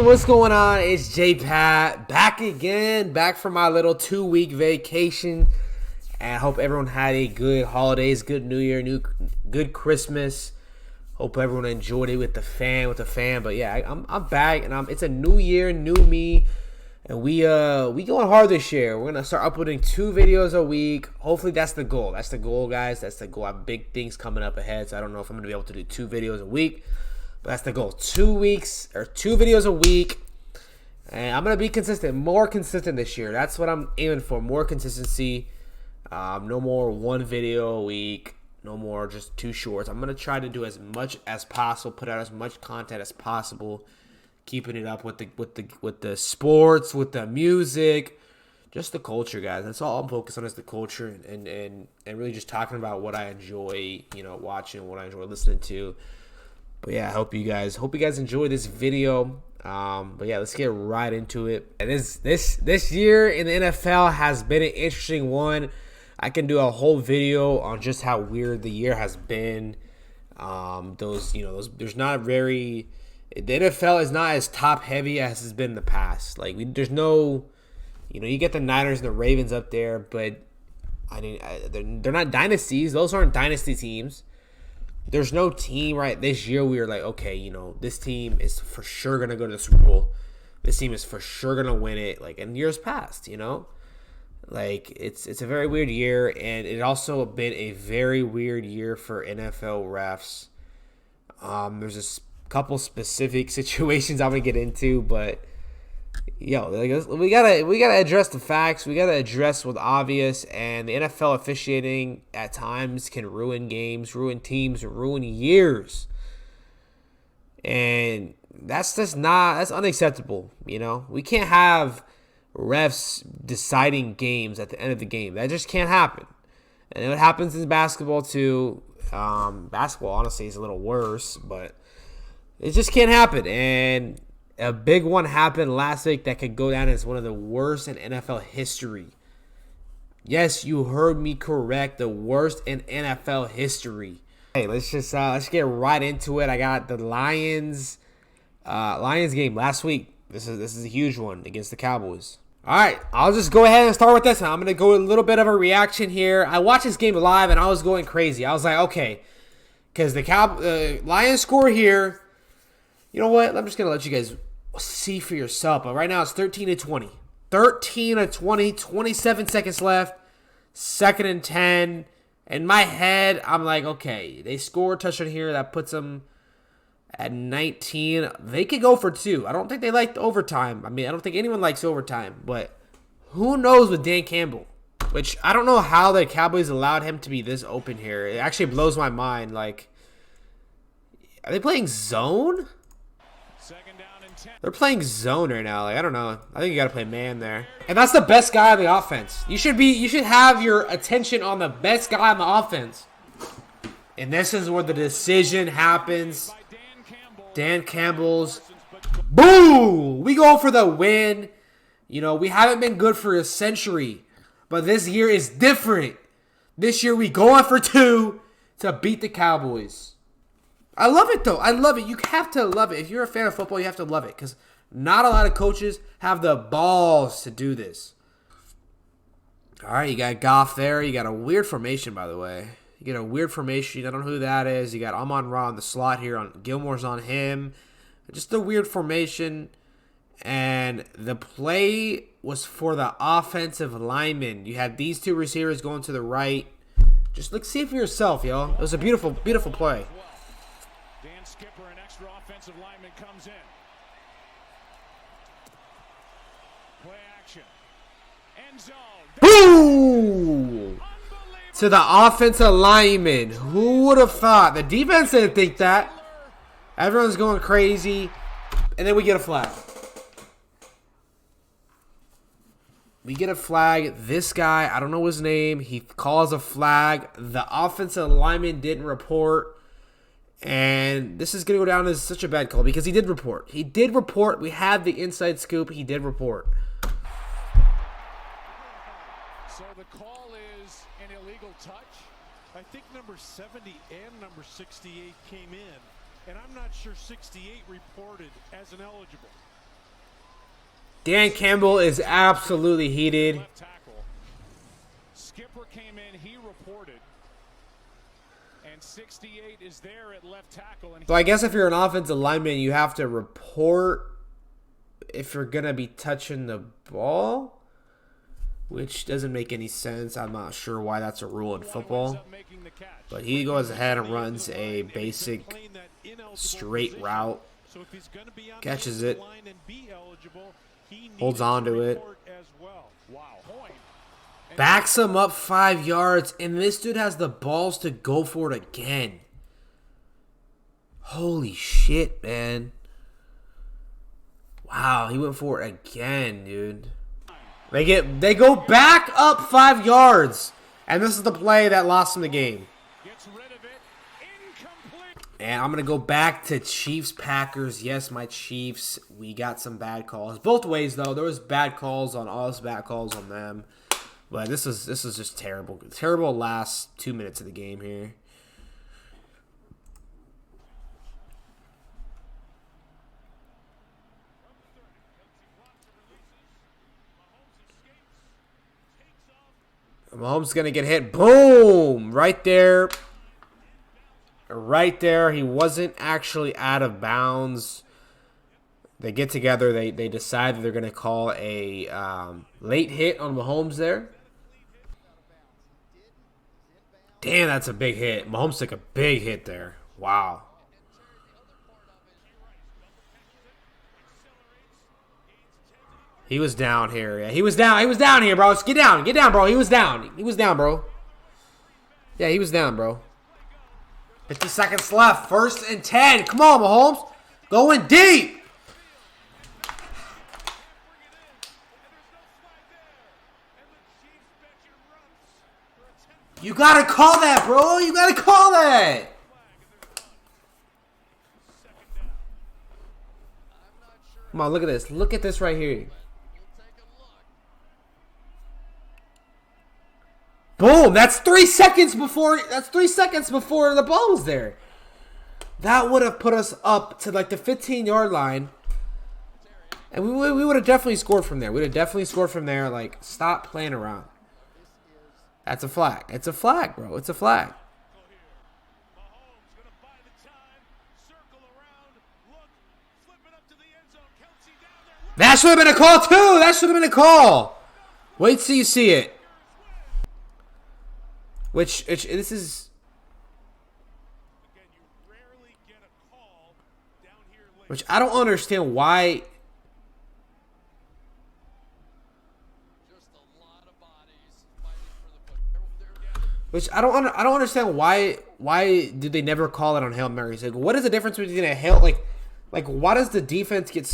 what's going on? It's JAYPAT back again, back from my little 2-week vacation. And I hope everyone had a good holidays, good New Year, good Christmas. Hope everyone enjoyed it with the fan. But yeah, I'm back, and it's a new year, new me, and we going hard this year. We're gonna start uploading 2 videos a week. Hopefully that's the goal. That's the goal, guys. That's the goal. I have big things coming up ahead, so I don't know if I'm gonna be able to do 2 videos a week. But that's the goal. 2 weeks or 2 videos a week. And I'm going to be consistent. More consistent this year. That's what I'm aiming for. More consistency. No more 1 video a week. No more just 2 shorts. I'm going to try to do as much as possible. Put out as much content as possible. Keeping it up with the sports, with the music. Just the culture, guys. That's all I'm focused on is the culture. And really just talking about what I enjoy, watching, what I enjoy listening to. But yeah, I hope you guys enjoy this video. But yeah, let's get right into it. And this year in the NFL has been an interesting one. I can do a whole video on just how weird the year has been. There's not very, the NFL is not as top heavy as it's been in the past. Like there's no, you get the Niners and the Ravens up there, but they're not dynasties. Those aren't dynasty teams. There's no team right this year we were like, okay, this team is for sure going to go to the Super Bowl. This team is for sure going to win it, like in years past, Like it's a very weird year, and it also been a very weird year for NFL refs. There's a couple specific situations I'm going to get into, but we gotta address the facts. We gotta address what's obvious, and the NFL officiating at times can ruin games, ruin teams, ruin years, and that's unacceptable. We can't have refs deciding games at the end of the game. That just can't happen, and it happens in basketball too. Basketball honestly is a little worse, but it just can't happen. And a big one happened last week that could go down as one of the worst in NFL history. Yes, you heard me correct. The worst in NFL history. Hey, let's get right into it. I got the Lions game last week. This is a huge one against the Cowboys. All right, I'll just go ahead and start with this. I'm gonna go a little bit of a reaction here. I watched this game live and I was going crazy. I was like, okay, because the Lions score here. You know what? I'm just going to let you guys see for yourself. But right now it's 13-20. 13-20, 27 seconds left. 2nd and 10. In my head, I'm like, okay, they score a touchdown here. That puts them at 19. They could go for 2. I don't think they like the overtime. I don't think anyone likes overtime. But who knows with Dan Campbell? Which I don't know how the Cowboys allowed him to be this open here. It actually blows my mind. Like, are they playing zone? They're playing zone right now. Like, I don't know. I think you got to play man there. And that's the best guy on the offense. You should have your attention on the best guy on the offense. And this is where the decision happens. Dan Campbell's. Boom! We go for the win. We haven't been good for a century. But this year is different. This year we go on for 2 to beat the Cowboys. I love it, though. I love it. You have to love it. If you're a fan of football, you have to love it. Because not a lot of coaches have the balls to do this. All right, you got Goff there. You got a weird formation, by the way. You get a weird formation. I don't know who that is. You got Amon-Ra in the slot here. Gilmore's on him. Just a weird formation. And the play was for the offensive lineman. You had these 2 receivers going to the right. Just see it for yourself, yo. It was a beautiful, beautiful play. Skipper, an extra offensive lineman comes in. Play action. End zone. Boom! To the offensive lineman. Who would have thought? The defense didn't think that. Everyone's going crazy. And then we get a flag. This guy, I don't know his name. He calls a flag. The offensive lineman didn't report. And this is going to go down as such a bad call because he did report. We had the inside scoop. He did report. So the call is an illegal touch. I think number 70 and number 68 came in. And I'm not sure 68 reported as ineligible. Dan Campbell is absolutely heated. Left tackle. Skipper came in, he reported. And 68 is there at left tackle. And So I guess if you're an offensive lineman, you have to report if you're going to be touching the ball, which doesn't make any sense. I'm not sure why that's a rule in football. But he goes ahead and runs a basic straight route, catches it, holds on to it, backs him up 5 yards, and this dude has the balls to go for it again. Holy shit, man. Wow, he went for it again, dude. They go back up 5 yards, and this is the play that lost him the game. And I'm going to go back to Chiefs-Packers. Yes, my Chiefs. We got some bad calls. Both ways, though. There was bad calls on us, bad calls on them. But this is just terrible. Terrible last 2 minutes of the game here. Mahomes is going to get hit. Boom! Right there. Right there. He wasn't actually out of bounds. They get together. They decide that they're going to call a late hit on Mahomes there. Damn, that's a big hit. Mahomes took a big hit there. Wow. He was down here. Yeah, he was down. He was down here, bro. Get down. Get down, bro. He was down. He was down, bro. Yeah, he was down, bro. 50 seconds left. 1st and 10. Come on, Mahomes. Going deep. You got to call that, bro. You got to call that. Come on, look at this. Look at this right here. Boom! That's 3 seconds before. That's 3 seconds before the ball was there. That would have put us up to like the 15-yard line, and we would have definitely scored from there. We'd have definitely scored from there. Like, stop playing around. That's a flag. It's a flag, bro. It's a flag. That should have been a call too. That should have been a call. Wait till you see it. Which this is. Which I don't understand why. Which I don't understand why did they never call it on Hail Marys? Like, what is the difference between a Hail like why does the defense get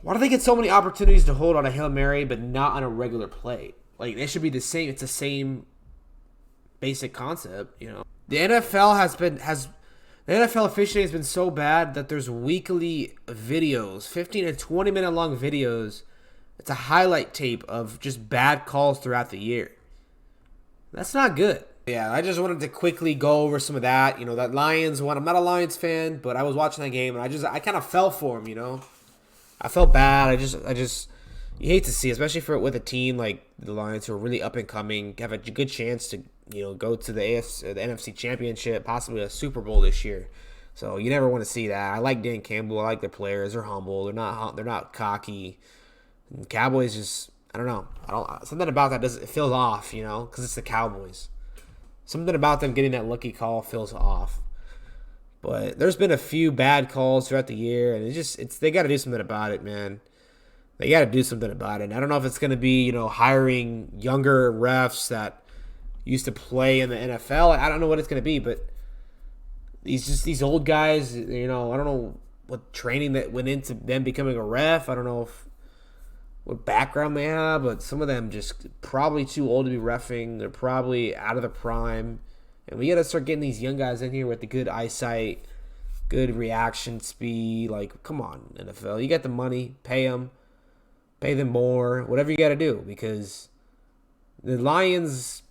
why do they get so many opportunities to hold on a Hail Mary but not on a regular play? Like, it should be the same. It's the same basic concept, you know. The NFL the NFL officiating has been so bad that there's weekly videos, 15 to 20 minute long videos. It's a highlight tape of just bad calls throughout the year. That's not good. Yeah, I just wanted to quickly go over some of that. You know, that Lions one. I'm not a Lions fan, but I was watching that game and I kind of fell for him, you know. I felt bad. I just you hate to see, especially with a team like the Lions who are really up and coming, have a good chance to, you know, go to the NFC Championship, possibly a Super Bowl this year. So you never want to see that. I like Dan Campbell. I like their players. They're humble. They're not cocky. And Cowboys just, I don't know. Something about that it feels off, you know, because it's the Cowboys. Something about them getting that lucky call feels off. But there's been a few bad calls throughout the year, and they got to do something about it, man. They got to do something about it. And I don't know if it's going to be, you know, hiring younger refs that used to play in the NFL. I don't know what it's going to be, but these old guys, you know, I don't know what training that went into them becoming a ref. I don't know what background they have, but some of them just probably too old to be reffing. They're probably out of the prime. And we got to start getting these young guys in here with the good eyesight, good reaction speed. Like, come on, NFL. You got the money. Pay them. Pay them more. Whatever you got to do. Because the Lions,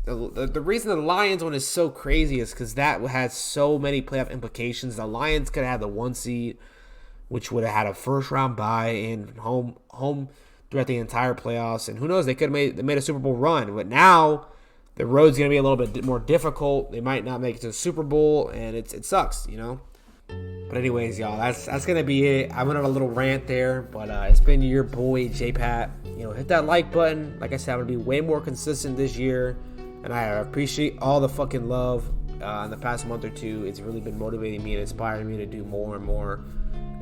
the reason the Lions one is so crazy is because that had so many playoff implications. The Lions could have had the 1 seed, which would have had a first round bye and home throughout the entire playoffs. And who knows, they could have made a Super Bowl run. But now the road's going to be a little bit more difficult. They might not make it to the Super Bowl, and it sucks, you know. But anyways, y'all, that's going to be it. I went on a little rant there, but it's been your boy, JAYPAT. You know, hit that like button. Like I said, I'm going to be way more consistent this year, and I appreciate all the fucking love in the past month or two. It's really been motivating me and inspiring me to do more and more.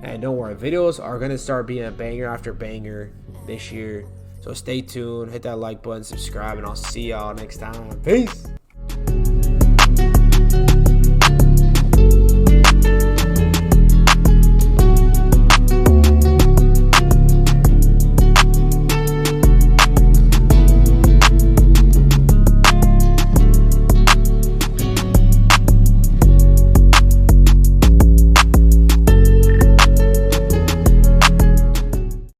And don't worry, videos are going to start being a banger after banger this year. So stay tuned, hit that like button, subscribe, and I'll see y'all next time. Peace!